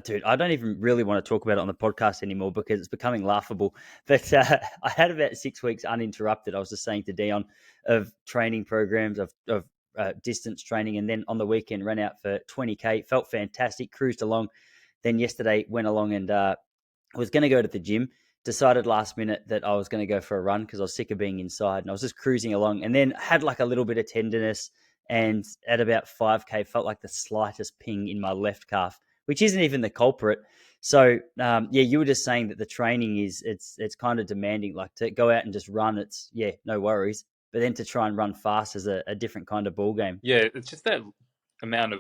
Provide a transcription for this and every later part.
Dude, I don't even really want to talk about it on the podcast anymore because it's becoming laughable. But I had about 6 weeks uninterrupted. I was just saying to Dion of training programs of distance training, and then on the weekend ran out for 20K. Felt fantastic, cruised along. Then yesterday went along and I was going to go to the gym. Decided last minute that I was going to go for a run because I was sick of being inside, and I was just cruising along. And then had like a little bit of tenderness, and at about 5K, felt like the slightest ping in my left calf, which isn't even the culprit. So yeah, you were just saying that the training is it's kind of demanding. Like to go out and just run, it's no worries. But then to try and run fast is a different kind of ball game. Yeah, it's just that amount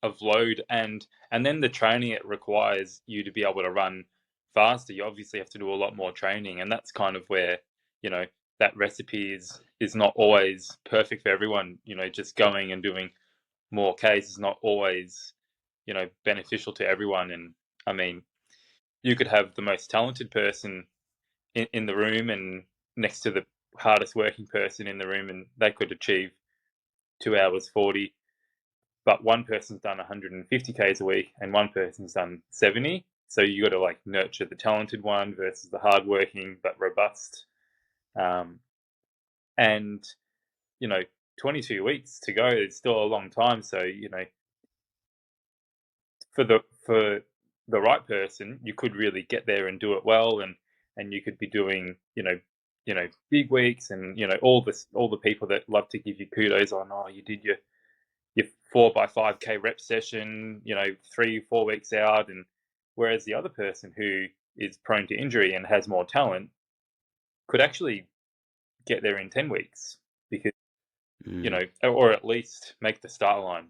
of load, and then the training it requires you to be able to run faster. You obviously have to do a lot more training, and that's kind of where, you know, that recipe is not always perfect for everyone. You know, just going and doing more Ks is not always, beneficial to everyone. And I mean, you could have the most talented person in the room and next to the hardest working person in the room, and they could achieve 2 hours 40, but one person's done 150 Ks a week and one person's done 70. So you got to like nurture the talented one versus the hardworking but robust. Um, and, you know, 22 weeks to go is still a long time. So, for the right person, you could really get there and do it well, and you could be doing, big weeks, and all the people that love to give you kudos on, oh, you did your 4x5K rep session, 3-4 weeks out. And whereas the other person who is prone to injury and has more talent could actually get there in 10 weeks because, Mm. or at least make the start line.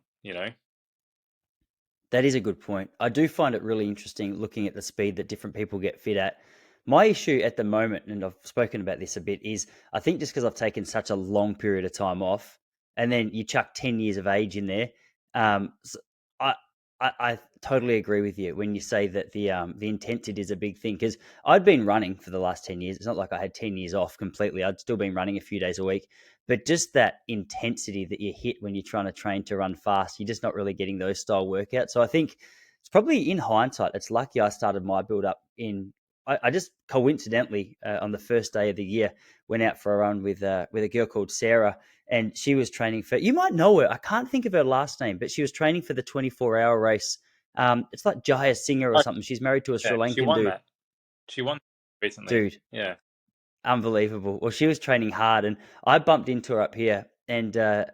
That is a good point. I do find it really interesting looking at the speed that different people get fit at. My issue at the moment, and I've spoken about this a bit, is I think just because I've taken such a long period of time off, and then you chuck 10 years of age in there, I, I totally agree with you when you say that the intensity is a big thing. Because I'd been running for the last 10 years. It's not like I had 10 years off completely. I'd still been running a few days a week, but just that intensity that you hit when you're trying to train to run fast, you're just not really getting those style workouts. So I think it's probably in hindsight, it's lucky I started my build up in. I just coincidentally on the first day of the year went out for a run with a girl called Sarah, and she was training for. You might know her. I can't think of her last name, but she was training for the 24-hour race. It's like Jaya Singer or Oh, something. She's married to a Sri yeah, she Lankan won dude. that. She won recently. Dude, Yeah. unbelievable. Well, she was training hard, and I bumped into her up here, and I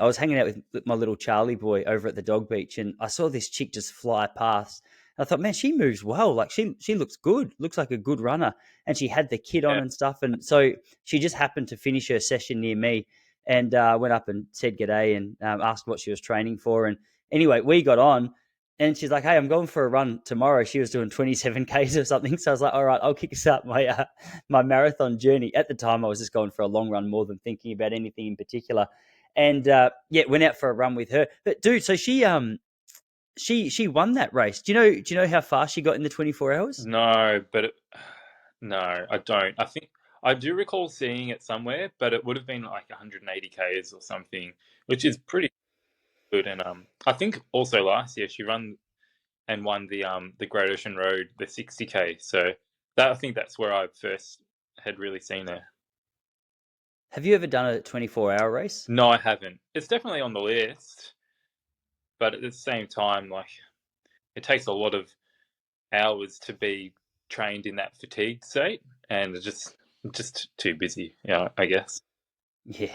was hanging out with my little Charlie boy over at the dog beach, and I saw this chick just fly past. And I thought, man, she moves well. Like she looks good. Looks like a good runner, and she had the kit on Yeah. and stuff. And so she just happened to finish her session near me, and went up and said g'day and asked what she was training for. And anyway, we got on. And she's like, "Hey, I'm going for a run tomorrow." She was doing 27 k's or something, so I was like, "All right, I'll kick start my marathon journey." At the time, I was just going for a long run more than thinking about anything in particular, and yeah, went out for a run with her. But dude, so she won that race. Do you know how fast she got in the 24 hours? No, no, I don't. I think I do recall seeing it somewhere, but it would have been like 180 Ks or something, which is pretty good. And I think also last year she run and won the Great Ocean Road, the 60K. So that, I think that's where I first had really seen her. Have you ever done a 24-hour race? No, I haven't. It's definitely on the list, but at the same time, like, it takes a lot of hours to be trained in that fatigued state, and it's just too busy. Yeah, I guess. Yeah,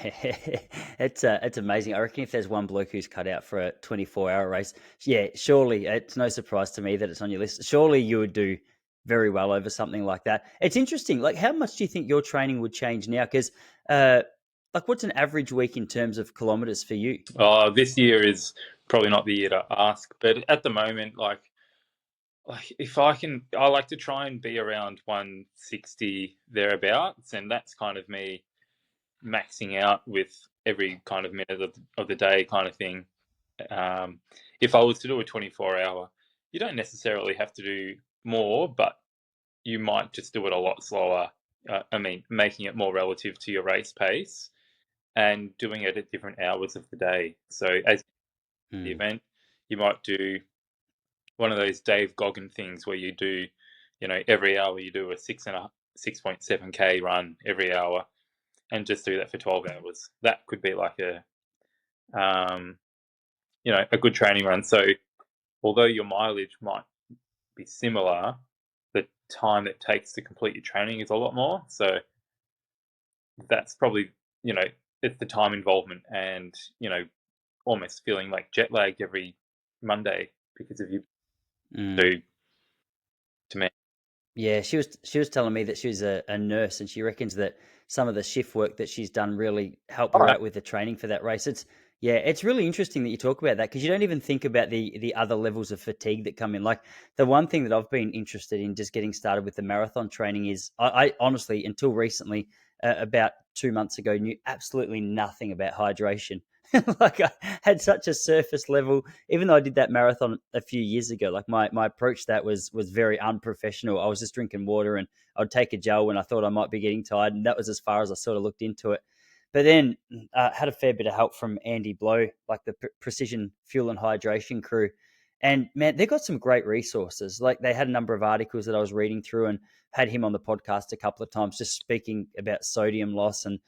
it's amazing. I reckon if there's one bloke who's cut out for a 24-hour race, yeah, surely it's no surprise to me that it's on your list. Surely you would do very well over something like that. It's interesting. Like, how much do you think your training would change now? Because, like, what's an average week in terms of kilometers for you? This year is probably not the year to ask, but at the moment, like if I can, I like to try and be around 160 thereabouts, and that's kind of me maxing out with every kind of minute of the day kind of thing. Um, if I was to do a 24-hour, you don't necessarily have to do more, but you might just do it a lot slower. I mean, making it more relative to your race pace and doing it at different hours of the day. So as the Hmm. event, you might do one of those Dave Goggin things where you do, every hour you do a 6.7K run every hour, and just do that for 12 hours. That could be like a good training run. So although your mileage might be similar, the time it takes to complete your training is a lot more. So that's probably, it's the time involvement and, almost feeling like jet lagged every Monday because of you Mm. do to me. Yeah, she was telling me that she was a nurse, and she reckons that some of the shift work that she's done really helped All her right. out with the training for that race. It's really interesting that you talk about that because you don't even think about the other levels of fatigue that come in. Like the one thing that I've been interested in just getting started with the marathon training is I honestly until recently, about 2 months ago, knew absolutely nothing about hydration. Like I had such a surface level, even though I did that marathon a few years ago. Like my approach to that was very unprofessional. I was just drinking water, and I'd take a gel when I thought I might be getting tired, and that was as far as I sort of looked into it. But then had a fair bit of help from Andy Blow, like the Precision Fuel and Hydration crew. And man, they got some great resources. Like they had a number of articles that I was reading through, and had him on the podcast a couple of times, just speaking about sodium loss and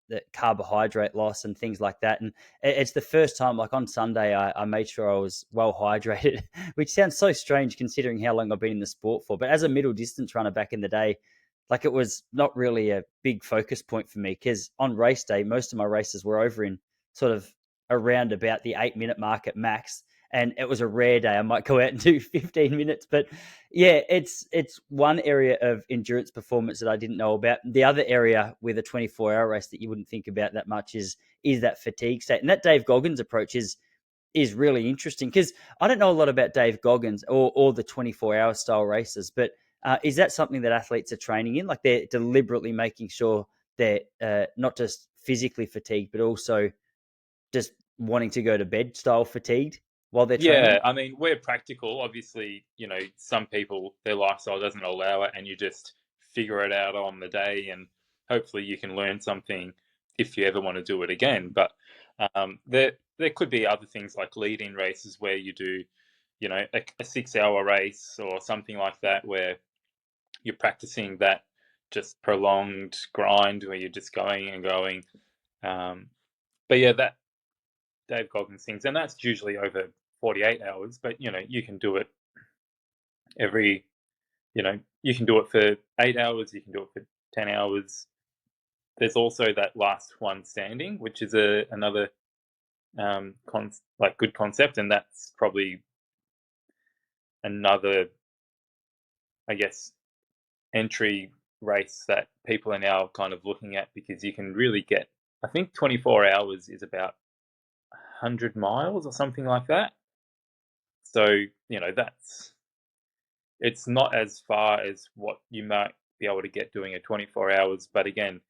the carbohydrate loss and things like that. And it's the first time, like on Sunday, I made sure I was well hydrated, which sounds so strange considering how long I've been in the sport for. But as a middle distance runner back in the day, like it was not really a big focus point for me because on race day, most of my races were over in sort of around about the 8 minute mark at max. And it was a rare day I might go out and do 15 minutes. But yeah, it's one area of endurance performance that I didn't know about. The other area with a 24-hour race that you wouldn't think about that much is that fatigue state. And that Dave Goggins approach is really interesting because I don't know a lot about Dave Goggins or the 24-hour style races, but is that something that athletes are training in? Like they're deliberately making sure they're not just physically fatigued, but also just wanting to go to bed style fatigued while they're Yeah, training? I mean, we're practical. Obviously, some people, their lifestyle doesn't allow it, and you just figure it out on the day, and hopefully you can learn something if you ever want to do it again. But there could be other things like lead-in races where you do, a 6-hour race or something like that, where you're practicing that just prolonged grind where you're just going and going. But yeah, that Dave Goggins things, and that's usually over 48 hours. But you can do it every, you can do it for 8 hours, you can do it for 10 hours. There's also that last one standing, which is another like good concept, and that's probably another, I guess, entry race that people are now kind of looking at because you can really get. I think 24 hours is about 100 miles or something like that. So that's it's not as far as what you might be able to get doing a 24 hours, but again,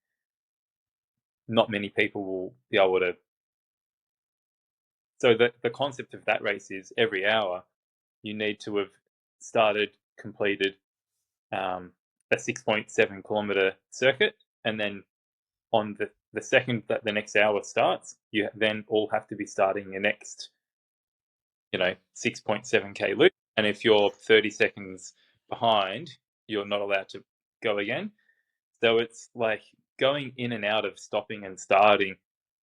not many people will be able to. So the concept of that race is every hour you need to have completed a 6.7 kilometer circuit, and then on the second that the next hour starts, you then all have to be starting your next 6.7K loop. And if you're 30 seconds behind, you're not allowed to go again. So it's like going in and out of stopping and starting,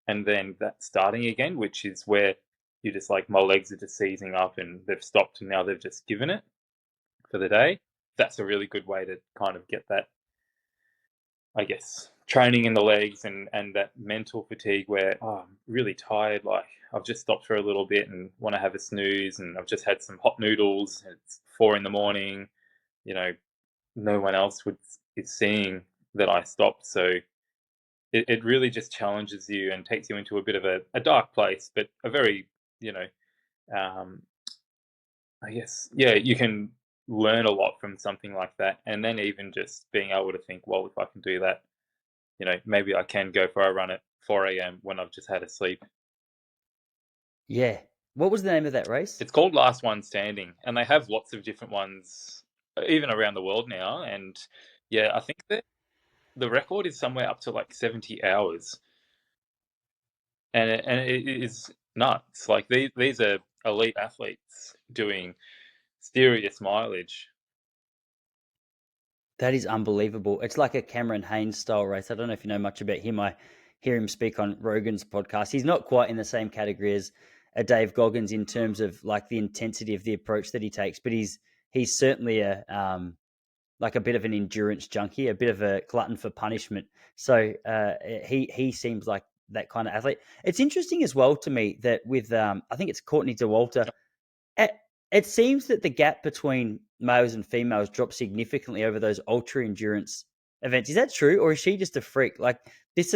and then that starting again, which is where you just like, my legs are just seizing up and they've stopped and now they've just given it for the day. That's a really good way to kind of get that, I guess, training in the legs and that mental fatigue where, oh, I'm really tired. Like I've just stopped for a little bit and want to have a snooze, and I've just had some hot noodles. It's 4 in the morning. You know, no one else is seeing that I stopped. So it really just challenges you and takes you into a bit of a dark place, but a very, um, I guess, yeah, you can learn a lot from something like that. And then even just being able to think, well, if I can do that, maybe I can go for a run at 4 a.m. when I've just had a sleep. Yeah. What was the name of that race? It's called Last One Standing, and they have lots of different ones, even around the world now. And yeah, I think that the record is somewhere up to like 70 hours, and it is nuts. Like these are elite athletes doing. serious mileage. That is unbelievable. It's like a Cameron Haynes style race. I don't know if you know much about him. I hear him speak on Rogan's podcast. He's not quite in the same category as a Dave Goggins in terms of like the intensity of the approach that he takes, but he's certainly a like a bit of an endurance junkie, a bit of a glutton for punishment. So he seems like that kind of athlete. It's interesting as well to me that with I think it's Courtney Dauwalter. It, it seems that the gap between males and females dropped significantly over those ultra endurance events. Is that true, or is she just a freak? Like it's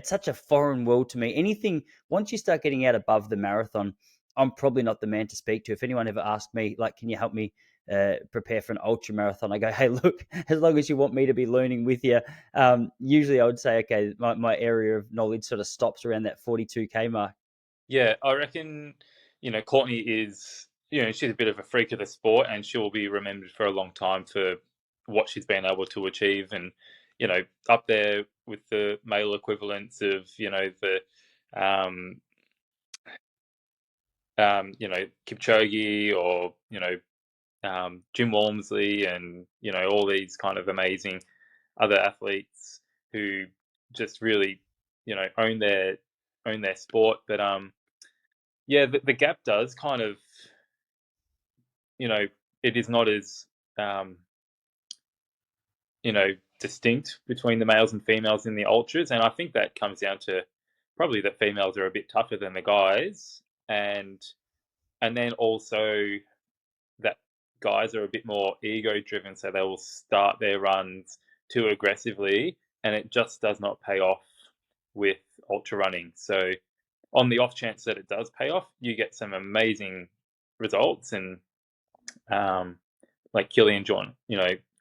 such a foreign world to me. Anything once you start getting out above the marathon, I'm probably not the man to speak to. If anyone ever asked me, like, can you help me prepare for an ultra marathon? I go, hey, look, as long as you want me to be learning with you, usually I would say, okay, my area of knowledge sort of stops around that 42K mark. Yeah, I reckon, Courtney is, she's a bit of a freak of the sport, and she'll be remembered for a long time for what she's been able to achieve, and, up there with the male equivalents of, um, Kipchoge or, Jim Walmsley and, all these kind of amazing other athletes who just really, own their sport. But yeah, the gap does kind of, you know, it is not as, um, distinct between the males and females in the ultras, and I think that comes down to probably that females are a bit tougher than the guys, and then also that guys are a bit more ego driven, so they will start their runs too aggressively, and it just does not pay off with ultra running. So, on the off chance that it does pay off, you get some amazing results, and like Killian John,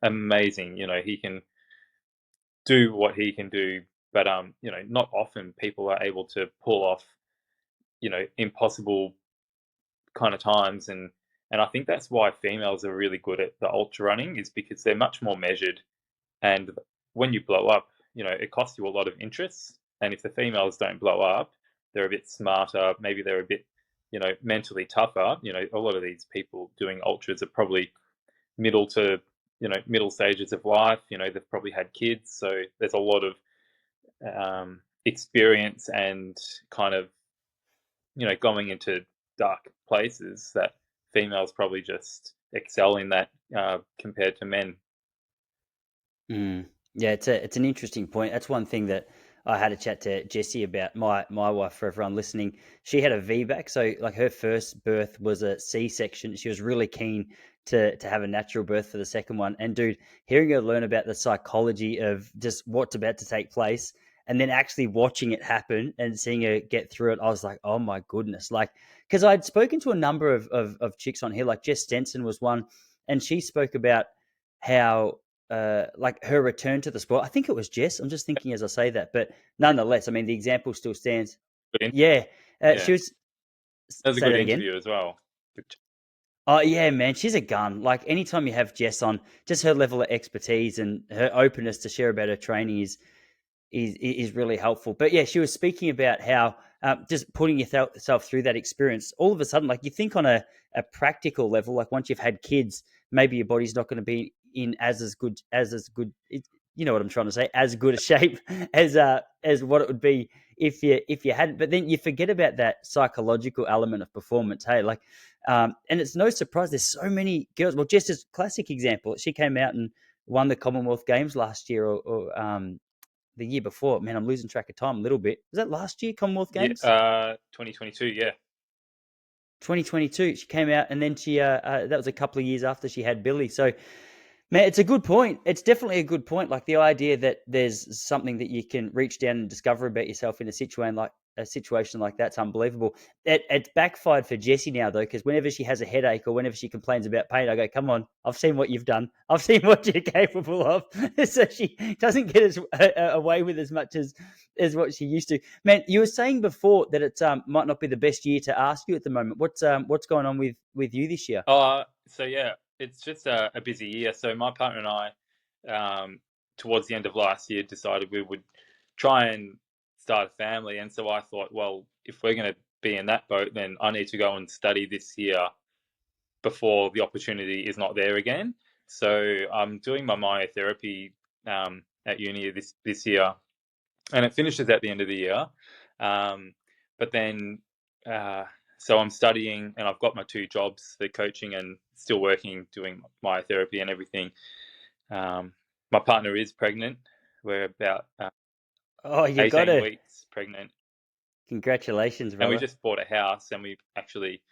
amazing. He can do what he can do, but not often people are able to pull off, impossible kind of times, and I think that's why females are really good at the ultra running is because they're much more measured, and when you blow up, it costs you a lot of interest, and if the females don't blow up, they're a bit smarter, maybe they're a bit, mentally tougher. A lot of these people doing ultras are probably middle to, middle stages of life. They've probably had kids, so there's a lot of experience and kind of, going into dark places that females probably just excel in that compared to men. Mm. Yeah, it's an interesting point. That's one thing that I had a chat to Jessie about. My wife, for everyone listening, she had a VBAC, so like her first birth was a C-section. She was really keen to have a natural birth for the second one. And dude, hearing her learn about the psychology of just what's about to take place, and then actually watching it happen and seeing her get through it, I was like, oh my goodness, like because I'd spoken to a number of chicks on here, like Jess Stenson was one, and she spoke about how like her return to the sport. I think it was Jess. I'm just thinking as I say that, but nonetheless, I mean, the example still stands. Good Yeah, Yeah, she was. that was a Say good that again. interview as well. Oh yeah, man, she's a gun. Like anytime you have Jess on, just her level of expertise and her openness to share about her training is really helpful. But yeah, she was speaking about how just putting yourself through that experience, all of a sudden, like you think on a practical level, like once you've had kids, maybe your body's not going to be in as good. You know what I'm trying to say, as good a shape as what it would be if you hadn't. But then you forget about that psychological element of performance. Hey, like, and it's no surprise. There's so many girls. Well, just as classic example, she came out and won the Commonwealth Games last year, or the year before. Man, I'm losing track of time a little bit. Was that last year, Commonwealth Yeah, Games? 2022. Yeah, 2022. She came out, and then that was a couple of years after she had Billy. So, man, it's a good point. It's definitely a good point. Like the idea that there's something that you can reach down and discover about yourself in a situation like that's unbelievable. It's backfired for Jessie now though, because whenever she has a headache or whenever she complains about pain, I go, "Come on, I've seen what you've done. I've seen what you're capable of." So she doesn't get away with as much as what she used to. Man, you were saying before that it might not be the best year to ask you at the moment. What's going on with you this year? so yeah, it's just a busy year. So my partner and I, towards the end of last year, decided we would try and start a family. And so I thought, well, if we're going to be in that boat, then I need to go and study this year before the opportunity is not there again. So I'm doing my myotherapy at uni this year, and it finishes at the end of the year. But then, uh, so I'm studying, and I've got my 2 jobs, the coaching and still working, doing myotherapy and everything. My partner is pregnant. We're about Oh, you got 18 to. weeks pregnant, Congratulations, and we brother. just bought a house, and we actually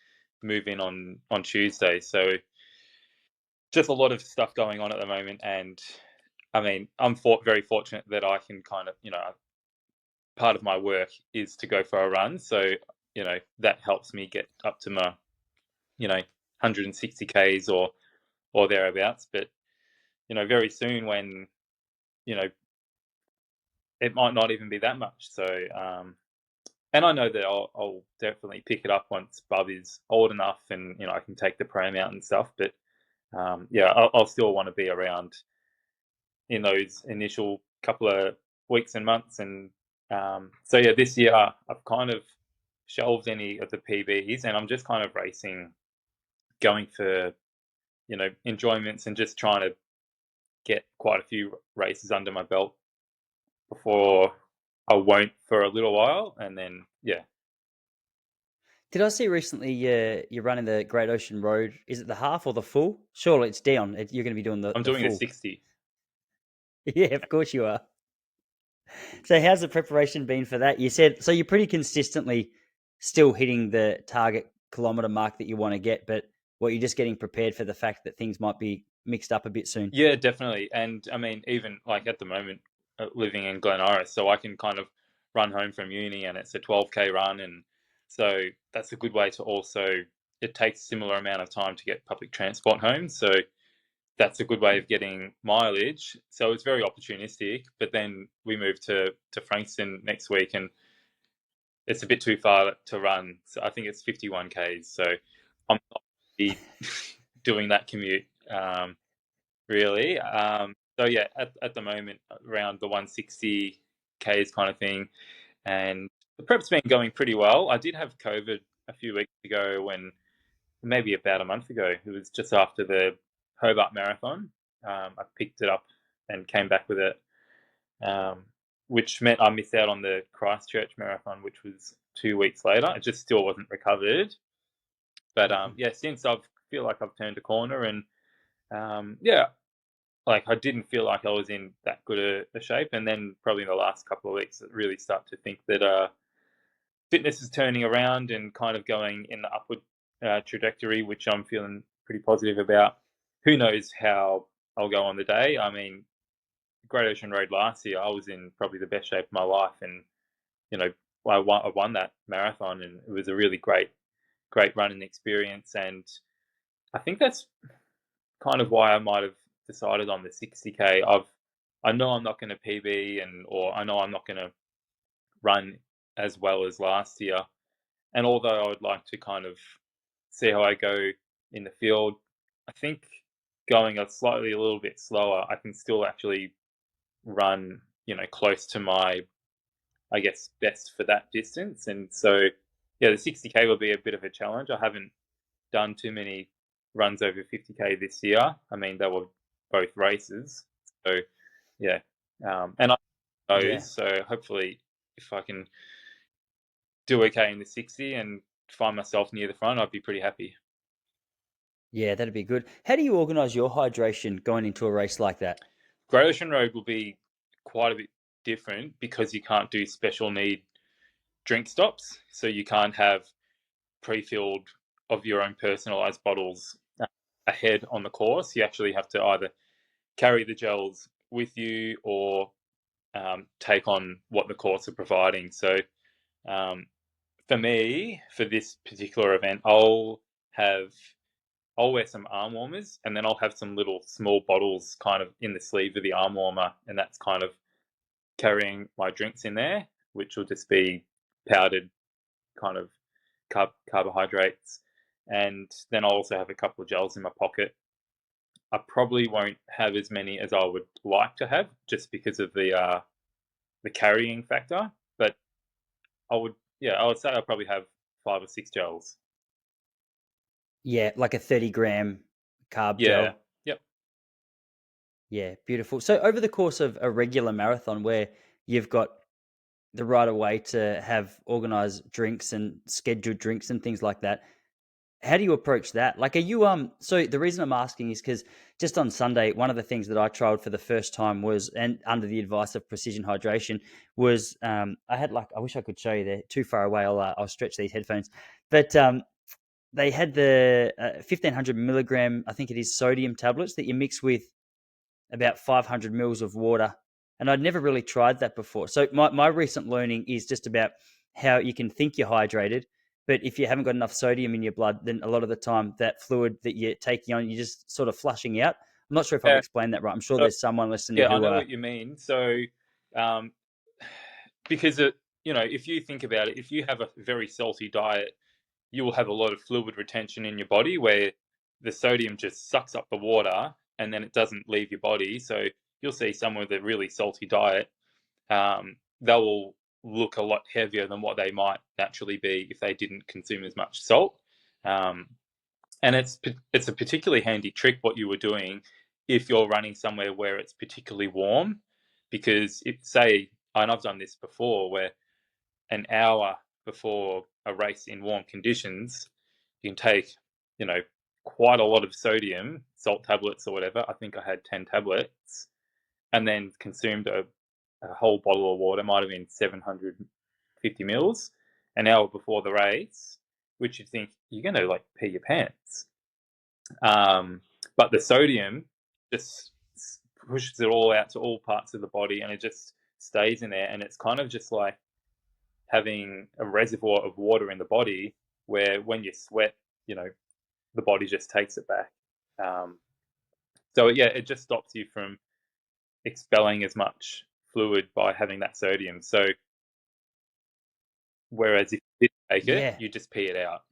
move in on Tuesday. So just a lot of stuff going on at the moment, and I mean, I'm very fortunate that I can kind of, part of my work is to go for a run, so that helps me get up to my 160 k's or thereabouts. But very soon, when you know it might not even be that much. So and I know that I'll definitely pick it up once Bub is old enough, and I can take the pram out and stuff. But yeah, I'll still want to be around in those initial couple of weeks and months. And so yeah, this year I've kind of shelved any of the PBs, and I'm just kind of racing, going for enjoyments, and just trying to get quite a few races under my belt before I won't for a little while, and then yeah, Did I see recently you're running the Great Ocean Road? Is it the half or the full? Surely it's Dion. You're going to be doing I'm the doing the full. 60. Yeah, of course you are. So how's the preparation been for that? You said so you're pretty consistently still hitting the target kilometer mark that you want to get, but what you're just getting prepared for the fact that things might be mixed up a bit soon. Yeah, definitely. And I mean, even like at the moment, living in Glen Iris, so I can kind of run home from uni, and it's a 12K run. And so that's a good way to also, it takes similar amount of time to get public transport home. So that's a good way of getting mileage. So it's very opportunistic. But then we move to Frankston next week, and it's a bit too far to run. So I think it's 51Ks. So I'm not really doing that commute. Really. So yeah, at the moment, around the 160 k's kind of thing, and the prep's been going pretty well. I did have COVID a few weeks ago, when maybe about a month ago. It was just after the Hobart Marathon. I picked it up and came back with it, um, which meant I missed out on the Christchurch Marathon, which was 2 weeks later. It just still wasn't recovered. But yeah, since I feel like I've turned a corner, and yeah, like I didn't feel like I was in that good a shape. And then probably in the last couple of weeks, I really start to think that fitness is turning around and kind of going in the upward trajectory, which I'm feeling pretty positive about. Who knows how I'll go on the day? I mean, Great Ocean Road last year, I was in probably the best shape of my life, and you know, I won that marathon, and it was a really great running experience. And I think that's kind of why I might have decided on the 60K. I know I'm not going to PB, or I know I'm not going to run as well as last year. And although I would like to kind of see how I go in the field, I think going a little bit slower, I can still actually run, close to my, I guess, best for that distance. And so, yeah, the 60K will be a bit of a challenge. I haven't done too many runs over 50K this year. I mean, they were both races. So, yeah. And I know Yeah. those. So hopefully, if I can do okay in the 60 and find myself near the front, I'd be pretty happy. Yeah, that'd be good. How do you organize your hydration going into a race like that? Great Ocean Road will be quite a bit different, because you can't do special need drink stops. So you can't have pre-filled of your own personalized bottles ahead on the course. You actually have to either carry the gels with you, or take on what the course are providing. So um, for me, for this particular event, have I'll wear some arm warmers, and then I'll have some little small bottles kind of in the sleeve of the arm warmer, and that's kind of carrying my drinks in there, which will just be powdered kind of carbohydrates. And then I'll also have a couple of gels in my pocket. I probably won't have as many as I would like to have, just because of the carrying factor. But I would say I'll probably have 5 or 6 gels. Yeah, like a 30-gram carb Yeah. gel. Yep. Yeah, beautiful. So over the course of a regular marathon where you've got the right of way to have organized drinks and scheduled drinks and things like that, how do you approach that? Like, are you so the reason I'm asking is because just on Sunday, one of the things that I tried for the first time was, and under the advice of Precision Hydration, was I had, like, I wish I could show you, they're too far away. I'll stretch these headphones. But they had the 1500 milligram, I think it is, sodium tablets that you mix with about 500 mils of water. And I'd never really tried that before. So my recent learning is just about how you can think you're hydrated, but if you haven't got enough sodium in your blood, then a lot of the time that fluid that you're taking on, you're just sort of flushing out. I'm not sure if I've Yeah. explained that right. I'm sure So, there's someone listening yeah, I who, know what you mean. So, um, because if you think about it, if you have a very salty diet, you will have a lot of fluid retention in your body where the sodium just sucks up the water and then it doesn't leave your body. So you'll see someone with a really salty diet, they will look a lot heavier than what they might naturally be if they didn't consume as much salt. Um, and it's a particularly handy trick what you were doing if you're running somewhere where it's particularly warm, because if say, and I've done this before, where an hour before a race in warm conditions, you can take, you know, quite a lot of sodium, salt tablets or whatever. I think I had 10 tablets, and then consumed a whole bottle of water, might have been 750 mils, an hour before the race, which you think you're going to like pee your pants. Um, but the sodium just pushes it all out to all parts of the body and it just stays in there. And it's kind of just like having a reservoir of water in the body where when you sweat, you know, the body just takes it back. Um, so yeah, it just stops you from expelling as much fluid by having that sodium. So whereas if you did take it, yeah, you just pee it out.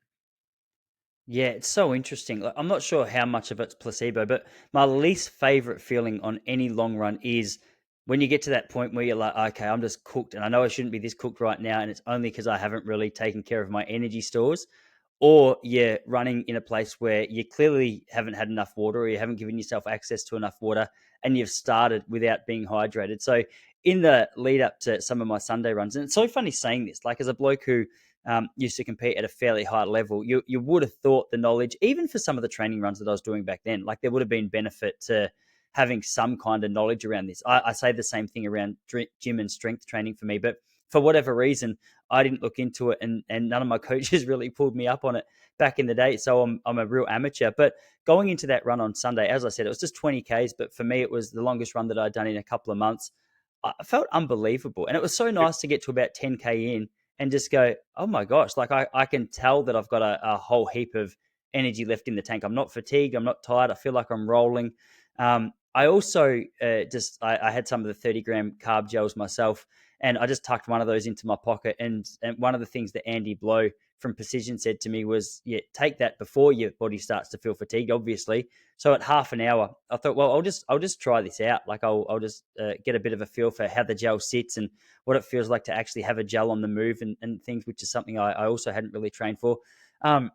yeah, it's so interesting. Like, I'm not sure how much of it's placebo, but my least favorite feeling on any long run is when you get to that point where you're like, okay, I'm just cooked, and I know I shouldn't be this cooked right now, and it's only because I haven't really taken care of my energy stores, or you're running in a place where you clearly haven't had enough water, or you haven't given yourself access to enough water, and you've started without being hydrated. So, in the lead up to some of my Sunday runs, and it's so funny saying this, like as a bloke who used to compete at a fairly high level, you would have thought the knowledge, even for some of the training runs that I was doing back then, like there would have been benefit to having some kind of knowledge around this. I say the same thing around gym and strength training for me, but for whatever reason, I didn't look into it, and none of my coaches really pulled me up on it back in the day. So I'm a real amateur. But going into that run on Sunday, as I said, it was just 20 Ks, but for me, it was the longest run that I'd done in a couple of months. I felt unbelievable. And it was so nice to get to about 10K in and just go, oh my gosh, like I can tell that I've got a whole heap of energy left in the tank. I'm not fatigued. I'm not tired. I feel like I'm rolling. I also I had some of the 30-gram carb gels myself, and I just tucked one of those into my pocket. And one of the things that Andy Blow from Precision said to me was, yeah, take that before your body starts to feel fatigued, obviously. So at half an hour, I thought, well, I'll just try this out. Like I'll just get a bit of a feel for how the gel sits and what it feels like to actually have a gel on the move and things, which is something I also hadn't really trained for. Um,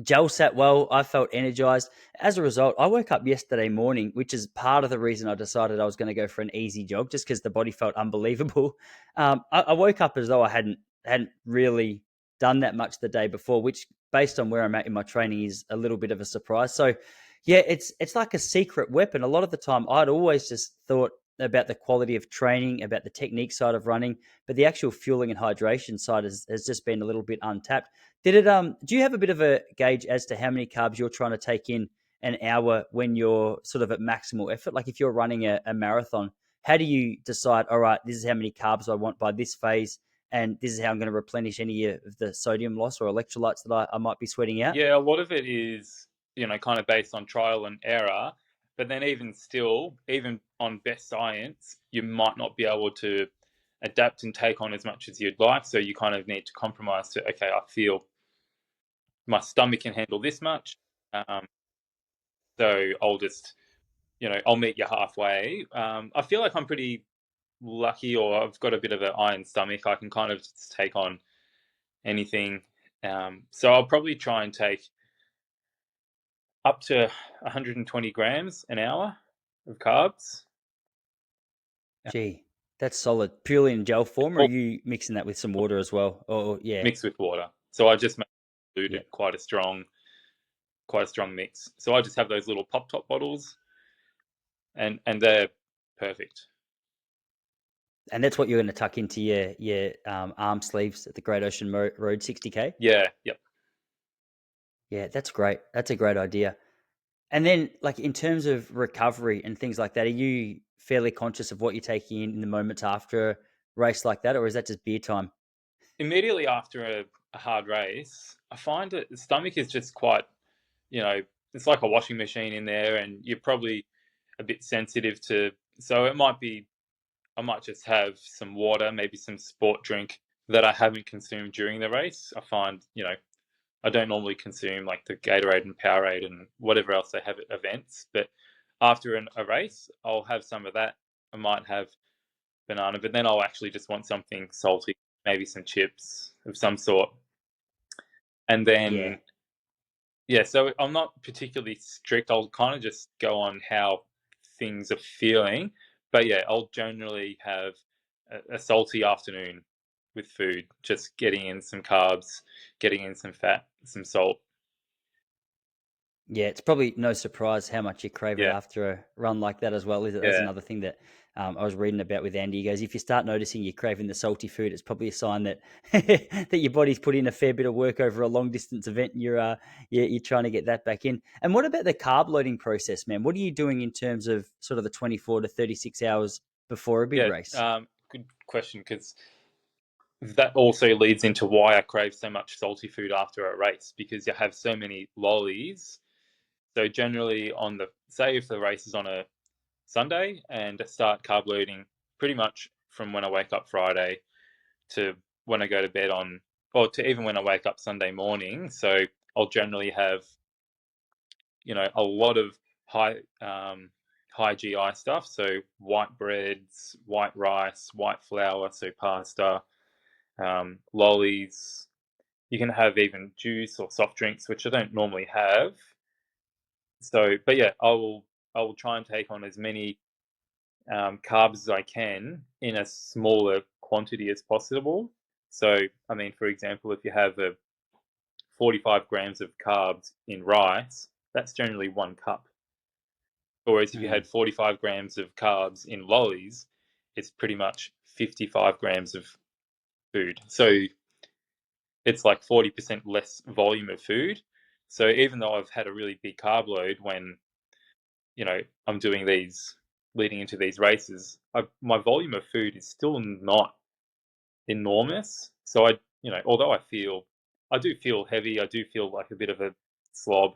Gel sat well. I felt energized. As a result, I woke up yesterday morning, which is part of the reason I decided I was going to go for an easy jog, just because the body felt unbelievable. I woke up as though I hadn't really done that much the day before, which, based on where I'm at in my training, is a little bit of a surprise. So, yeah, it's like a secret weapon. A lot of the time, I'd always just thought about the quality of training, about the technique side of running, but the actual fueling and hydration side has just been a little bit untapped. Did it do you have a bit of a gauge as to how many carbs you're trying to take in an hour when you're sort of at maximal effort? Like if you're running a marathon, how do you decide, all right, this is how many carbs I want by this phase, and this is how I'm going to replenish any of the sodium loss or electrolytes that I might be sweating out? Yeah, a lot of it is, kind of based on trial and error. But then even still, even on best science, you might not be able to adapt and take on as much as you'd like. So you kind of need to compromise to, okay, I feel my stomach can handle this much. Um, so I'll just, I'll meet you halfway. I feel like I'm pretty lucky, or I've got a bit of an iron stomach. I can kind of just take on anything. So I'll probably try and take up to 120 grams an hour of carbs. Gee, that's solid. Purely in gel form, or are All you mixing that with some water as well? Or yeah, mixed with water. So I just make yeah. diluted quite a strong mix. So I just have those little pop top bottles, and they're perfect. And that's what you're going to tuck into your arm sleeves at the Great Ocean Road 60K. Yeah, yep. Yeah, that's great. That's a great idea. And then, like in terms of recovery and things like that, are you fairly conscious of what you're taking in the moments after a race like that, or is that just beer time? Immediately after a hard race, I find that the stomach is just quite, you know, it's like a washing machine in there, and you're probably a bit sensitive to. So it might be, I might just have some water, maybe some sport drink that I haven't consumed during the race. I find, I don't normally consume like the Gatorade and Powerade and whatever else they have at events, but after a race, I'll have some of that. I might have banana, but then I'll actually just want something salty, maybe some chips of some sort. And Yeah, then, yeah, so I'm not particularly strict. I'll kind of just go on how things are feeling. But yeah, I'll generally have a salty afternoon with food, just getting in some carbs, getting in some fat, some salt. yeah. It's probably no surprise how much you crave it Yeah, after a run like that as well. Is it? That's yeah. another thing that I was reading about with Andy. He goes, if you start noticing you're craving the salty food, it's probably a sign that that your body's put in a fair bit of work over a long distance event, and you're trying to get that back in. And what about the carb loading process, man? What are you doing in terms of sort of the 24 to 36 hours before a big Yeah, race? good question, because that also leads into why I crave so much salty food after a race, because you have so many lollies. So generally, on the say if the race is on a Sunday, and I start carb loading pretty much from when I wake up Friday to when I go to bed on, or to even when I wake up Sunday morning. So I'll generally have, a lot of high GI stuff. So white breads, white rice, white flour, so pasta, lollies. You can have even juice or soft drinks, which I don't normally have. So, but yeah, I will try and take on as many carbs as I can in a smaller quantity as possible. So, I mean, for example, if you have a 45 grams of carbs in rice, that's generally 1 cup. Whereas if you Mm. had 45 grams of carbs in lollies, it's pretty much 55 grams of food. So it's like 40% less volume of food. So even though I've had a really big carb load when, I'm doing these leading into these races, my volume of food is still not enormous. So although I do feel heavy, I do feel like a bit of a slob.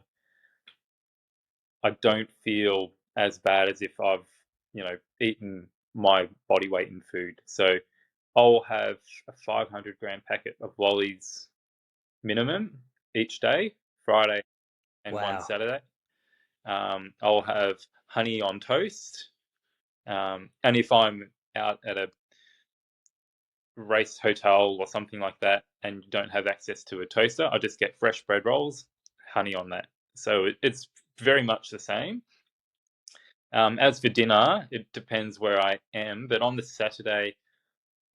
I don't feel as bad as if I've, eaten my body weight in food. So I'll have a 500-gram packet of lollies minimum each day, Friday and one Wow. Saturday. I'll have honey on toast. And if I'm out at a race hotel or something like that and don't have access to a toaster, I just get fresh bread rolls, honey on that. So it's very much the same. As for dinner, it depends where I am, but on the Saturday,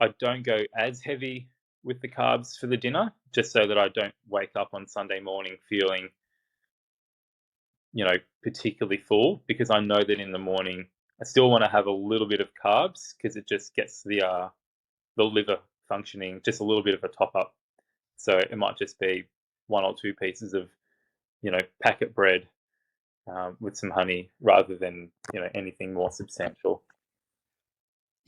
I don't go as heavy with the carbs for the dinner, just so that I don't wake up on Sunday morning feeling, particularly full, because I know that in the morning I still want to have a little bit of carbs because it just gets the liver functioning just a little bit of a top up. So it might just be one or two pieces of, packet bread with some honey rather than, anything more substantial.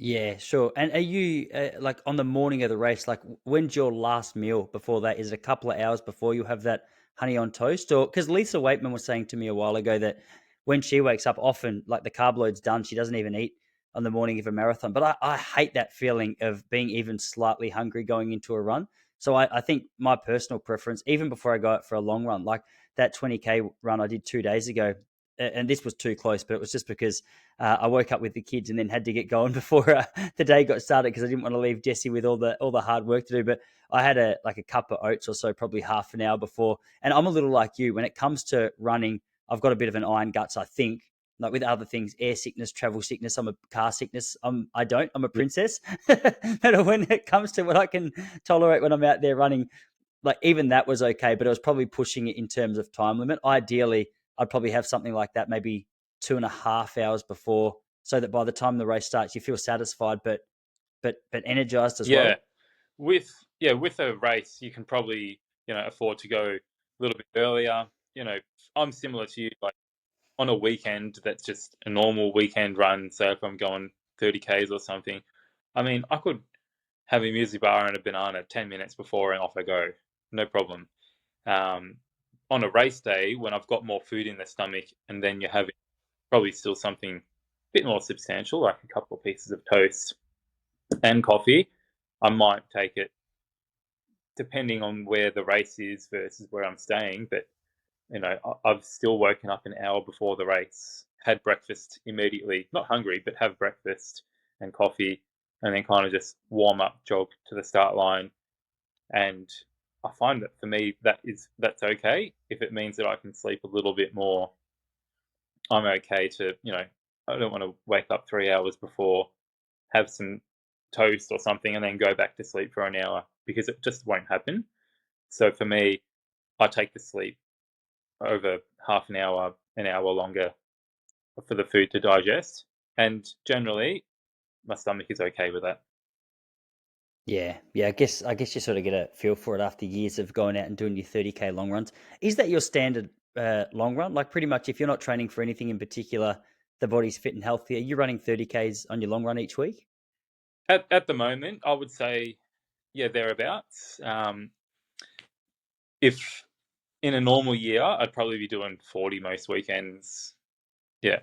Yeah, sure. And are you like on the morning of the race? Like, when's your last meal before that? Is it a couple of hours before you have that honey on toast? Or because Lisa Waitman was saying to me a while ago that when she wakes up, often like the carb load's done, she doesn't even eat on the morning of a marathon. But I hate that feeling of being even slightly hungry going into a run. So I think my personal preference, even before I go out for a long run, like that 20K run I did 2 days ago, and this was too close, but it was just because I woke up with the kids and then had to get going before the day got started because I didn't want to leave Jesse with all the hard work to do. But I had a cup of oats or so, probably half an hour before. And I'm a little like you when it comes to running. I've got a bit of an iron guts, I think. Like with other things, air sickness, travel sickness, I'm a car sickness. I don't. I'm a princess. But when it comes to what I can tolerate when I'm out there running, like even that was okay, but it was probably pushing it in terms of time limit. Ideally, I'd probably have something like that maybe 2.5 hours before, so that by the time the race starts, you feel satisfied, but energized as Yeah, well. with a race, you can probably afford to go a little bit earlier. I'm similar to you. Like on a weekend, that's just a normal weekend run. So if I'm going 30 k's or something, I mean, I could have a muesli bar and a banana 10 minutes before, and off I go, no problem. Um, on a race day, when I've got more food in the stomach, and then you're having probably still something a bit more substantial, like a couple of pieces of toast and coffee, I might take it depending on where the race is versus where I'm staying. But I've still woken up an hour before the race, had breakfast immediately, not hungry, but have breakfast and coffee, and then kind of just warm up, jog to the start line. And I find that for me, that's okay. If it means that I can sleep a little bit more, I'm okay to, I don't want to wake up 3 hours before, have some toast or something, and then go back to sleep for an hour, because it just won't happen. So for me, I take the sleep over half an hour longer for the food to digest. And generally, my stomach is okay with that. Yeah, yeah. I guess you sort of get a feel for it after years of going out and doing your 30K long runs. Is that your standard long run? Like pretty much, if you're not training for anything in particular, the body's fit and healthy. Are you running 30Ks on your long run each week? At the moment, I would say, yeah, thereabouts. If in a normal year, I'd probably be doing 40 most weekends. Yeah.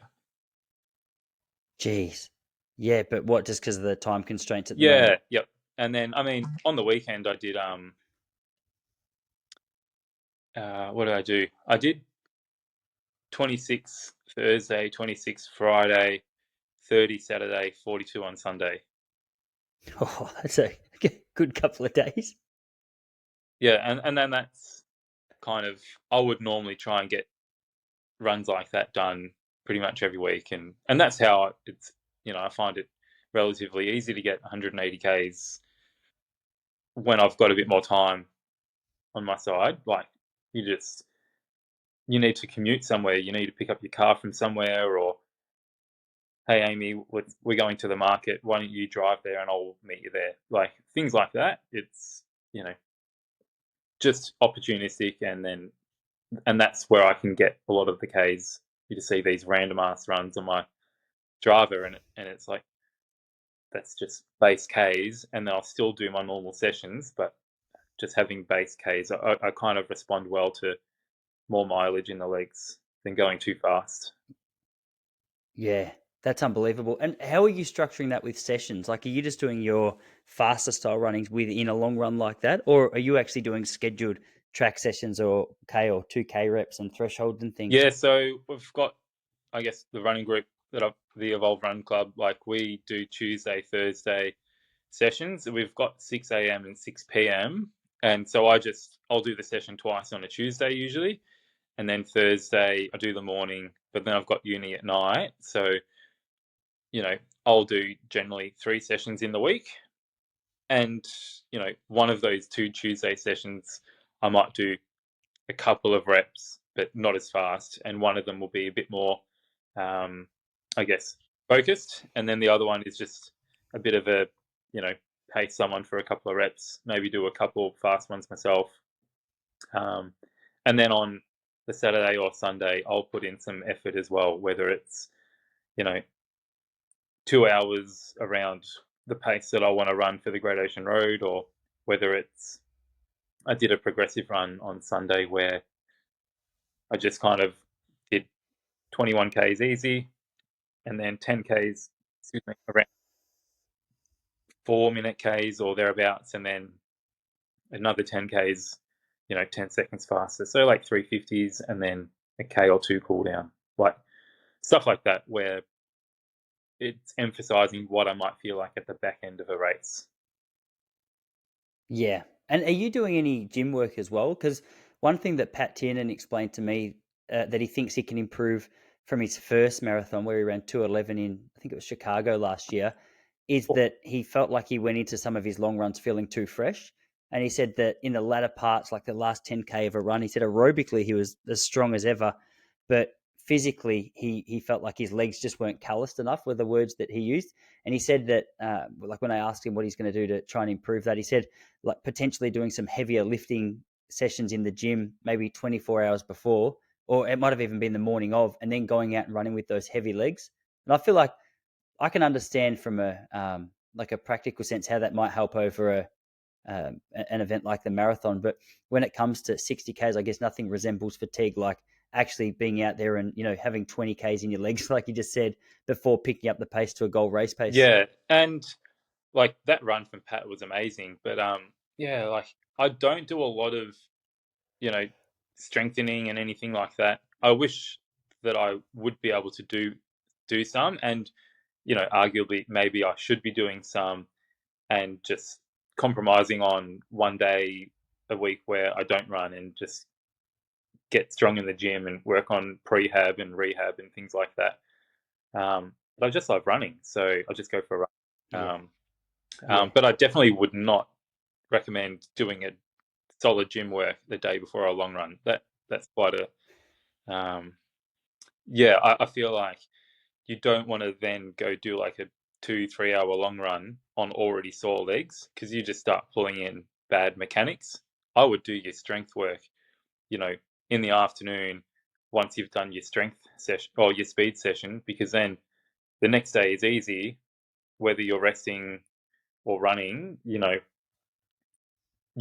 Jeez. Yeah, but what? Just because of the time constraints at the moment? Yeah, yep. And then, I mean, on the weekend, I did, what did I do? I did 26 Thursday, 26 Friday, 30 Saturday, 42 on Sunday. Oh, that's a good couple of days. Yeah, and then that's kind of, I would normally try and get runs like that done pretty much every week, and that's how it's, I find it relatively easy to get 180 k's when I've got a bit more time on my side. Like, you just you need to commute somewhere, you need to pick up your car from somewhere, or hey Amy, we're going to the market, why don't you drive there and I'll meet you there, like things like that. It's you know just opportunistic, and that's where I can get a lot of the k's. You just see these random ass runs on my driver, and it's like, that's just base k's, and then I'll still do my normal sessions, but just having base k's, I kind of respond well to more mileage in the legs than going too fast. Yeah, that's unbelievable. And how are you structuring that with sessions? Like, are you just doing your faster style runnings within a long run like that, or are you actually doing scheduled track sessions or K or 2K reps and thresholds and things? Yeah, so we've got, I guess, the running group the Evolve Run Club. Like, we do Tuesday, Thursday sessions. We've got 6 a.m. and 6 p.m. And so I'll do the session twice on a Tuesday usually. And then Thursday I do the morning, but then I've got uni at night. So, you know, I'll do generally 3 sessions in the week. And, one of those two Tuesday sessions, I might do a couple of reps, but not as fast. And one of them will be a bit more, um, I guess, focused. And then the other one is just a bit of a, you know, pace someone for a couple of reps, maybe do a couple of fast ones myself. Um, and then on the Saturday or Sunday, I'll put in some effort as well, whether it's, you know, 2 hours around the pace that I want to run for the Great Ocean Road, or whether it's, I did a progressive run on Sunday where I just kind of did 21 k's easy, and then 10 k's, excuse me, around 4 minute k's or thereabouts, and then another 10 k's, 10 seconds faster. So like 350s, and then a k or two cool down, like stuff like that, where it's emphasizing what I might feel like at the back end of a race. Yeah. And are you doing any gym work as well? Because one thing that Pat Tiernan explained to me that he thinks he can improve from his first marathon, where he ran 2:11 in, I think it was Chicago last year, is Oh, that he felt like he went into some of his long runs feeling too fresh. And he said that in the latter parts, like the last 10K of a run, he said aerobically he was as strong as ever, but physically he felt like his legs just weren't calloused enough, were the words that he used. And he said that, like when I asked him what he's going to do to try and improve that, he said like potentially doing some heavier lifting sessions in the gym, maybe 24 hours before, or it might have even been the morning of, and then going out and running with those heavy legs. And I feel like I can understand from a like a practical sense how that might help over an event like the marathon. But when it comes to 60Ks, I guess nothing resembles fatigue like actually being out there and having 20Ks in your legs, like you just said, before picking up the pace to a goal race pace. yeah, and like that run from Pat was amazing, but yeah, like I don't do a lot of you know strengthening and anything like that. I wish that I would be able to do some, and arguably maybe I should be doing some, and just compromising on one day a week where I don't run and just get strong in the gym and work on prehab and rehab and things like that. But I just love running, so I just go for a Yeah, run. yeah, But I definitely would not recommend doing a solid gym work the day before a long run. That's quite a yeah. I feel like you don't want to then go do like a 2 3 hour long run on already sore legs because you just start pulling in bad mechanics. I would do your strength work, you know, in the afternoon once you've done your strength session or your speed session, because then the next day is easy, whether you're resting or running, you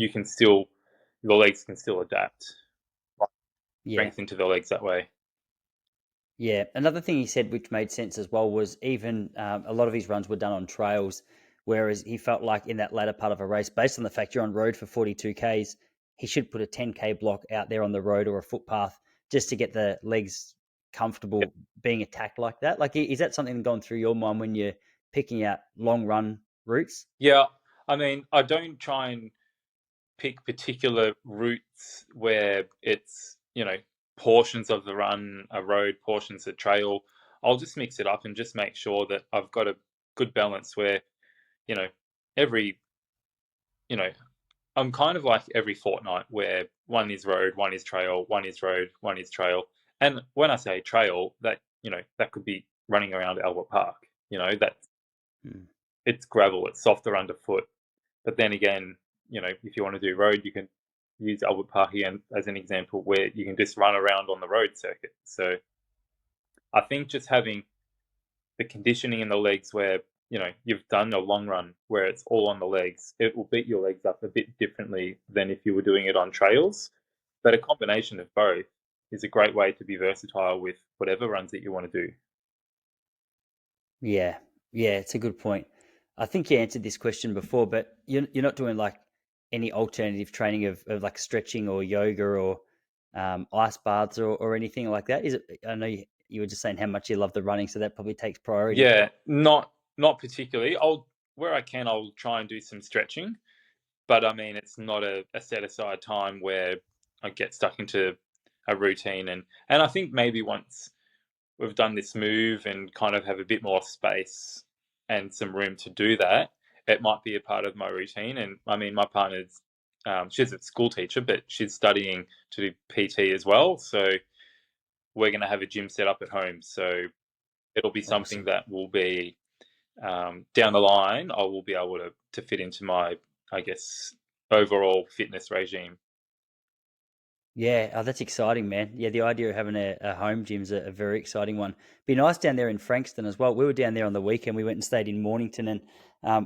can still, the legs can still adapt yeah. strength into the legs that way. Yeah, another thing he said, which made sense as well, was even a lot of his runs were done on trails, whereas he felt like in that latter part of a race, based on the fact you're on road for 42Ks, he should put a 10K block out there on the road or a footpath just to get the legs comfortable being attacked like that. Like, is that something going through your mind when you're picking out long run routes? Yeah, I mean, I don't try and pick particular routes where it's, portions of the run are road, portions are trail. I'll just mix it up and just make sure that I've got a good balance where, you know, every, you know, I'm kind of like every fortnight where one is road, one is trail, one is road, one is trail. And when I say trail, that could be running around Albert Park. That Hmm. it's gravel, it's softer underfoot. But then again, if you want to do road, you can use Albert Park again as an example where you can just run around on the road circuit. So I think just having the conditioning in the legs where, you've done a long run where it's all on the legs, it will beat your legs up a bit differently than if you were doing it on trails. But a combination of both is a great way to be versatile with whatever runs that you want to do. Yeah, yeah, it's a good point. I think you answered this question before, but you're not doing like any alternative training of like stretching or yoga or ice baths or anything like that. Is it? I know you were just saying how much you love the running, so that probably takes priority. Yeah, not particularly. I'll where I can, I'll try and do some stretching, but I mean, it's not a set aside time where I get stuck into a routine. And I think maybe once we've done this move and kind of have a bit more space and some room to do that, it might be a part of my routine. And I mean, my partner's she's a school teacher, but she's studying to do PT as well. So we're going to have a gym set up at home. So it'll be something Awesome. that will be down the line. I will be able to fit into my, I guess, overall fitness regime. Yeah, oh, that's exciting, man. Yeah, the idea of having a home gym's a very exciting one. Be nice down there in Frankston as well. We were down there on the weekend. We went and stayed in Mornington, and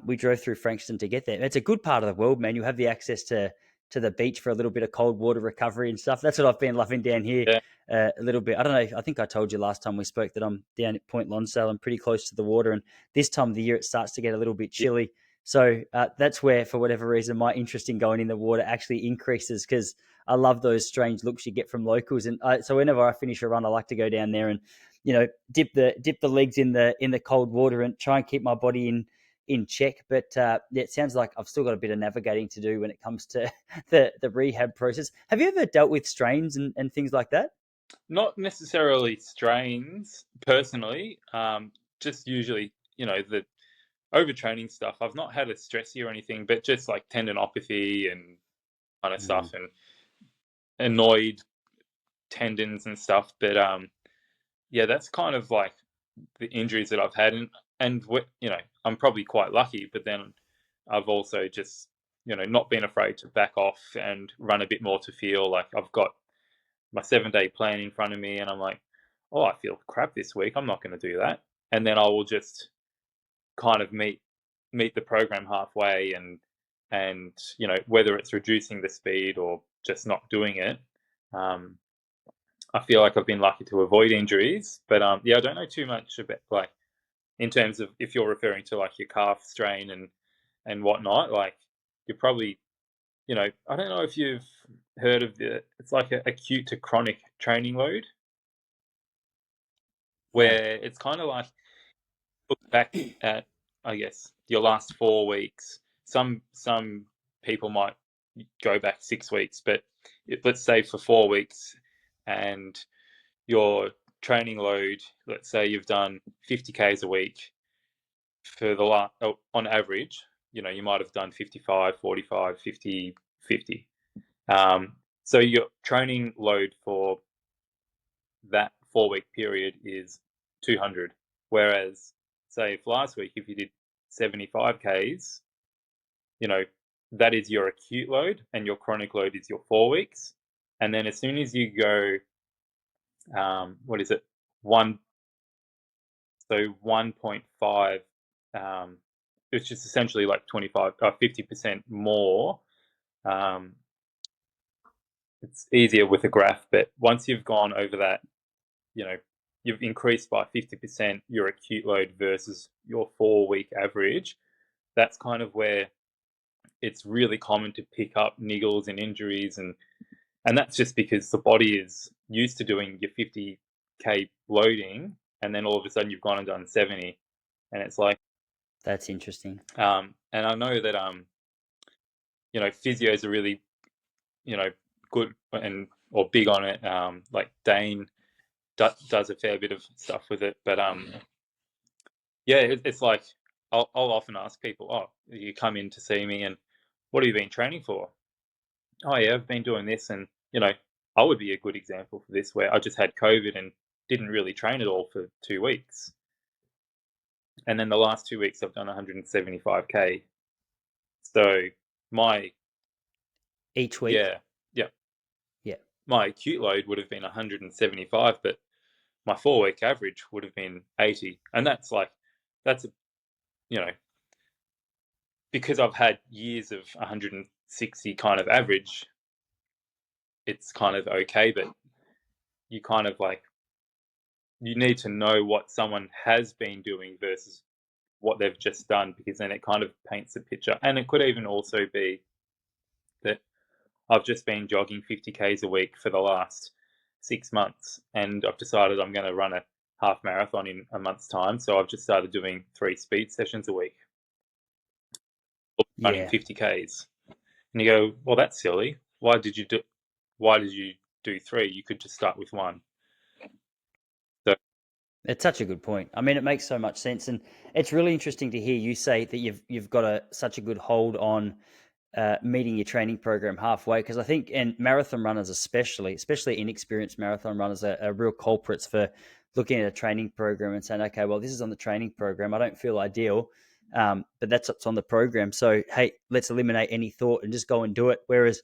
we drove through Frankston to get there. It's a good part of the world, man. You have the access to the beach for a little bit of cold water recovery and stuff. That's what I've been loving down here Yeah, a little bit. I don't know. I think I told you last time we spoke that I'm down at Point Lonsdale. I'm pretty close to the water, and this time of the year it starts to get a little bit yeah, chilly. So that's where, for whatever reason, my interest in going in the water actually increases because I love those strange looks you get from locals. And so whenever I finish a run, I like to go down there and dip the legs in the cold water and try and keep my body in check. But yeah, it sounds like I've still got a bit of navigating to do when it comes to the rehab process. Have you ever dealt with strains and things like that? Not necessarily strains personally, just usually, the overtraining stuff. I've not had a stressy or anything, but just like tendinopathy and kind of Mm. stuff and annoyed tendons and stuff. But yeah, that's kind of like the injuries that I've had, and I'm probably quite lucky. But then I've also just not been afraid to back off and run a bit more to feel like I've got my 7 day plan in front of me, and I'm like, oh, I feel crap this week. I'm not going to do that, and then I will just kind of meet the program halfway, and whether it's reducing the speed or just not doing it. Um, I feel like I've been lucky to avoid injuries, but yeah, I don't know too much about like in terms of if you're referring to like your calf strain and whatnot. Like you're probably I don't know if you've heard of it's like a acute to chronic training load, No. where it's kind of like look back at, I guess, your last 4 weeks. Some people might go back 6 weeks, but let's say for 4 weeks, and your training load, let's say you've done 50 k's a week for the last, on average, you might have done 55, 45, 50, 50. So your training load for that 4 week period is 200. Whereas, say, if last week, if you did 75 Ks, you know, that is your acute load, and your chronic load is your 4 weeks. And then as soon as you go, what is it? One, so 1.5, it's just essentially like 25, 50% more. Um, it's easier with a graph, but once you've gone over that, you know, you've increased by 50% your acute load versus your 4 week average. That's kind of where it's really common to pick up niggles and injuries, and that's just because the body is used to doing your 50k loading, and then all of a sudden you've gone and done 70, and it's like, That's interesting. and I know that physios are really good and or big on it. Like Dane does a fair bit of stuff with it, but yeah, it's like I'll often ask people, oh, you come in to see me, and what have you been training for? Oh yeah, I've been doing this, and I would be a good example for this, where I just had COVID and didn't really train at all for 2 weeks, and then the last 2 weeks I've done 175k. So my Each week? yeah, yeah, Yeah. my acute load would have been 175, but my 4 week average would have been 80, and that's a you know because I've had years of 160 kind of average, it's kind of okay, but you kind of like you need to know what someone has been doing versus what they've just done, because then it kind of paints a picture. And it could even also be that I've just been jogging 50 k's a week for the last 6 months, and I've decided I'm going to run a half marathon in a month's time, so I've just started doing 3 speed sessions a week, running Yeah. 50 k's. And you go, well, that's silly. Why did you do three? You could just start with one. So It's such a good point. I mean, it makes so much sense, and it's really interesting to hear you say that you've got such a good hold on meeting your training program halfway. Because I think, and marathon runners especially inexperienced marathon runners, are real culprits for looking at a training program and saying, okay, well, this is on the training program. I don't feel ideal, but that's what's on the program. So hey, let's eliminate any thought and just go and do it. Whereas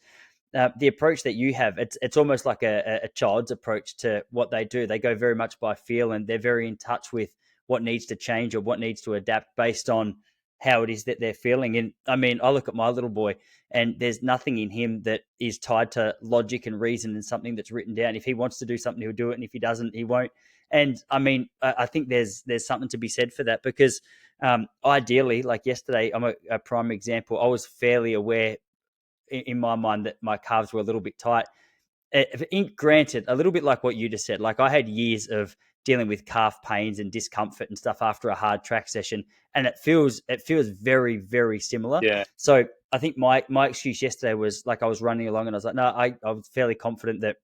the approach that you have, it's almost like a child's approach to what they do. They go very much by feel, and they're very in touch with what needs to change or what needs to adapt based on how it is that they're feeling. And I mean, I look at my little boy, and there's nothing in him that is tied to logic and reason and something that's written down. If he wants to do something, he'll do it, and if he doesn't, he won't. And I mean, I think there's something to be said for that, because ideally, like yesterday, I'm a prime example. I was fairly aware in my mind that my calves were a little bit tight. Granted, a little bit like what you just said. Like I had years of dealing with calf pains and discomfort and stuff after a hard track session, and it feels very very similar. yeah, So I think my excuse yesterday was like I was running along and I was like, no, I was fairly confident that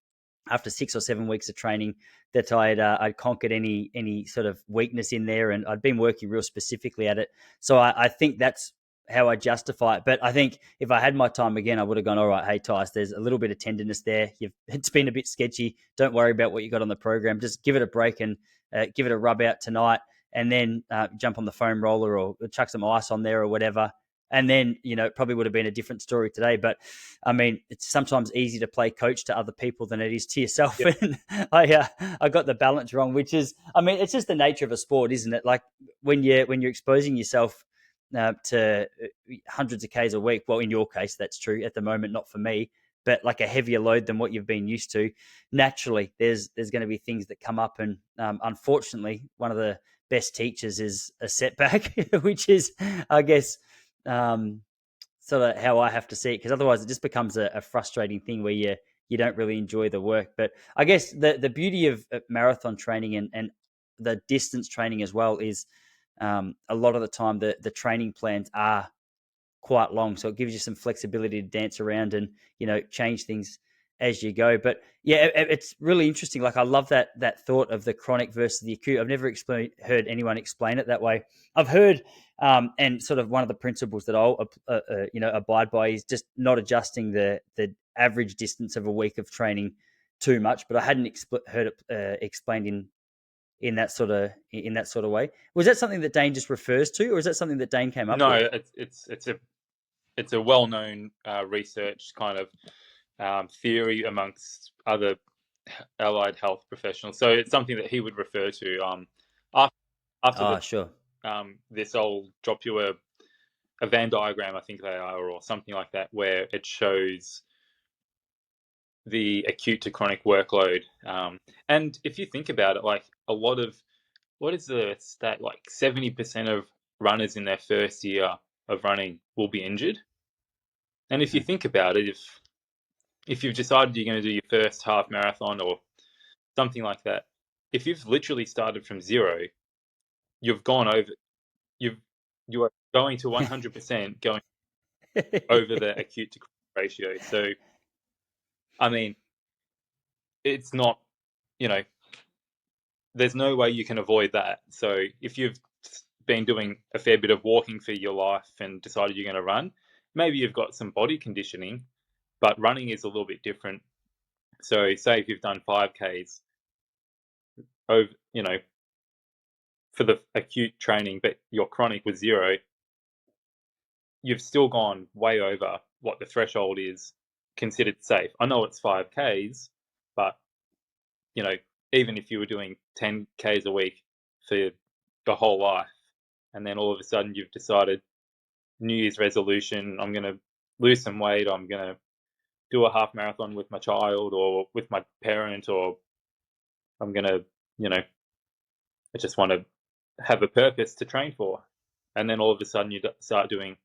after 6 or 7 weeks of training that I'd conquered any sort of weakness in there, and I'd been working real specifically at it. So I think that's how I justify it. But I think if I had my time again, I would have gone, all right, hey Tice, there's a little bit of tenderness there. It's been a bit sketchy. Don't worry about what you got on the program. Just give it a break and give it a rub out tonight, and then jump on the foam roller or chuck some ice on there or whatever. And then, it probably would have been a different story today. But I mean, it's sometimes easy to play coach to other people than it is to yourself. Yep. And I got the balance wrong, which is, I mean, it's just the nature of a sport, isn't it? Like when you're exposing yourself to hundreds of Ks a week. Well, in your case, that's true at the moment, not for me, but like a heavier load than what you've been used to. Naturally, there's going to be things that come up, and unfortunately, one of the best teachers is a setback, which is, I guess, sort of how I have to see it, because otherwise it just becomes a frustrating thing where you don't really enjoy the work. But I guess the beauty of marathon training and the distance training as well is a lot of the time the training plans are quite long, so it gives you some flexibility to dance around and change things as you go. But yeah, it's really interesting. Like I love that thought of the chronic versus the acute. I've never heard anyone explain it that way. I've heard and sort of one of the principles that I'll abide by is just not adjusting the average distance of a week of training too much. But I hadn't heard it explained in that sort of way. Was that something that Dane just refers to, or is that something that Dane came up No, with? it's a well-known research kind of theory amongst other allied health professionals. So it's something that he would refer to after after Ah, sure. this I'll drop you a Venn diagram, I think they are, or something like that, where it shows the acute to chronic workload. And if you think about it, like a lot of what is the stat? Like 70% of runners in their first year of running will be injured. And if you think about it, if you've decided you're going to do your first half marathon or something like that, if you've literally started from zero, you've gone over you've you are going to 100% going over the acute to chronic ratio. So I mean, it's not, you know, there's no way you can avoid that. So if you've been doing a fair bit of walking for your life and decided you're going to run, maybe you've got some body conditioning, but running is a little bit different. So say if you've done 5Ks over, for the acute training, but your chronic was zero, you've still gone way over what the threshold is considered safe. I know it's 5Ks, but you know, even if you were doing 10Ks a week for your whole life, and then all of a sudden you've decided New Year's resolution, I'm going to lose some weight, I'm going to do a half marathon with my child or with my parent, or I'm going to, I just want to have a purpose to train for. And then all of a sudden you start doing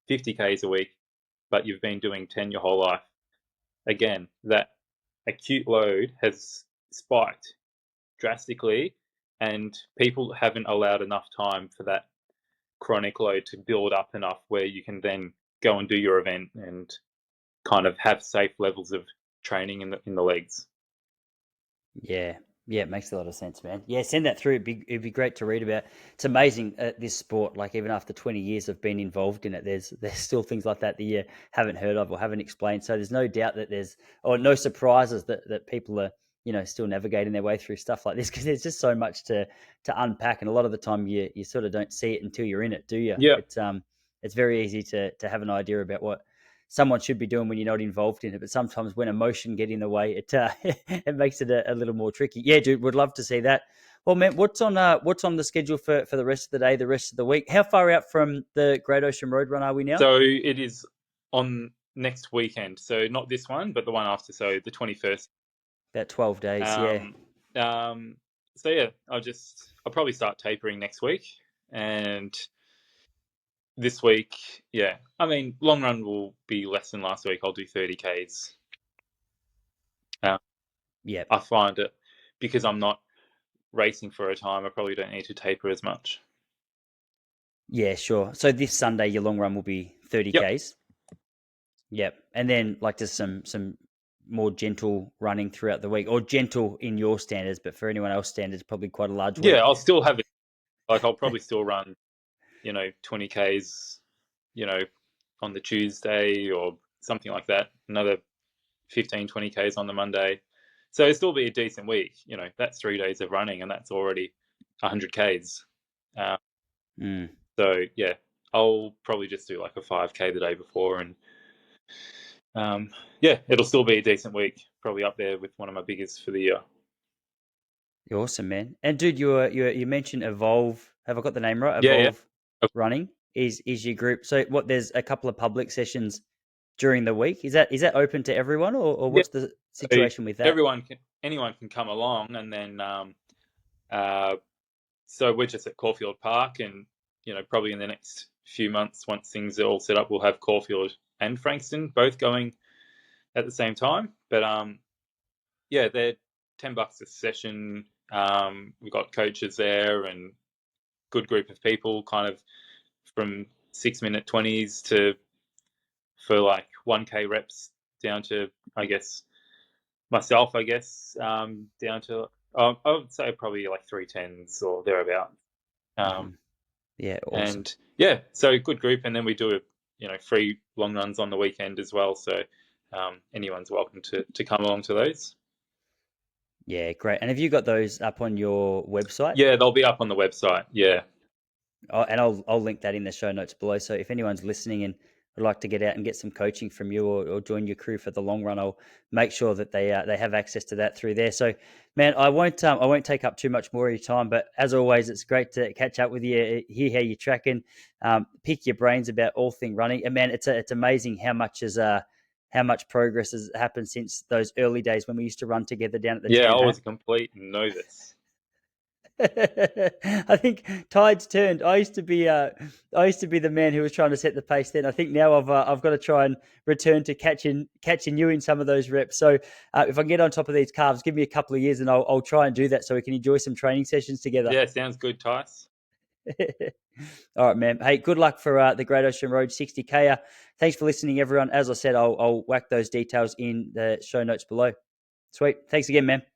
50Ks a week, but you've been doing 10 your whole life. Again, that acute load has spiked drastically, and people haven't allowed enough time for that chronic load to build up enough where you can then go and do your event and kind of have safe levels of training in the legs. Yeah. Yeah, it makes a lot of sense, man. Yeah, send that through. It'd be great to read about. It's amazing this sport. Like even after 20 years of being involved in it, there's still things like that you haven't heard of or haven't explained. So there's no doubt that or no surprises that people are still navigating their way through stuff like this, because there's just so much to unpack, and a lot of the time you sort of don't see it until you're in it, do you? Yeah, It's very easy to have an idea about what someone should be doing when you're not involved in it. But sometimes when emotion get in the way, it it makes it a little more tricky. Yeah, dude, would love to see that. Well, man, what's on the schedule for the rest of the day, the rest of the week? How far out from the Great Ocean Road Run are we now? so it is on next weekend. So not this one, but the one after. So the 21st. About 12 days. Yeah. Um, so yeah, I'll probably start tapering next week, and this week, yeah, I mean, long run will be less than last week. I'll do 30Ks. Uh, Yeah. I find it because I'm not racing for a time, I probably don't need to taper as much. Yeah, sure. So this Sunday, your long run will be 30 Yep. Ks. Yep. And then like just some more gentle running throughout the week, or gentle in your standards, but for anyone else standards, probably quite a large Yeah, week. I'll still have it. Like I'll probably still run, 20Ks, on the Tuesday or something like that. Another 15, 20Ks on the Monday. So it'll still be a decent week. That's 3 days of running, and that's already 100Ks. Uh, Mm. so yeah, I'll probably just do like a 5K the day before, and yeah, it'll still be a decent week. Probably up there with one of my biggest for the year. You're awesome, man. And dude, you mentioned Evolve. Have I got the name right? Yeah, yeah. Evolve Running is your group. So what? There's a couple of public sessions during the week. Is that open to everyone, or Yeah. what's the So situation with that? anyone can come along, and then uh, so we're just at Caulfield Park, and probably in the next few months, once things are all set up, we'll have Caulfield and Frankston both going at the same time. But yeah, they're $10 a session. We've got coaches there and good group of people, kind of from 6-minute 20s to for like 1K reps down to, I guess, myself, down to I would say probably like 310s or thereabout. Hmm. Yeah, awesome. And yeah, so good group, and then we do free long runs on the weekend as well. So anyone's welcome to come along to those. Yeah, great. And have you got those up on your website? Yeah, they'll be up on the website. Yeah, And I'll link that in the show notes below. So if anyone's listening and would like to get out and get some coaching from you, or join your crew for the long run, I'll make sure that they have access to that through there. So, man, I won't take up too much more of your time. But as always, it's great to catch up with you, hear how you're tracking, pick your brains about all thing running. And man, it's amazing how much progress has happened since those early days when we used to run together down at the yeah, tan I hut. was a complete novice. I think tides turned. I used to be the man who was trying to set the pace then. I think now I've got to try and return to catching you in some of those reps. So if I can get on top of these calves, give me a couple of years and I'll try and do that so we can enjoy some training sessions together. Yeah, sounds good, Tice. All right, man. Hey, good luck for the Great Ocean Road 60K. Thanks for listening, everyone. As I said, I'll whack those details in the show notes below. Sweet. Thanks again, man. Thanks.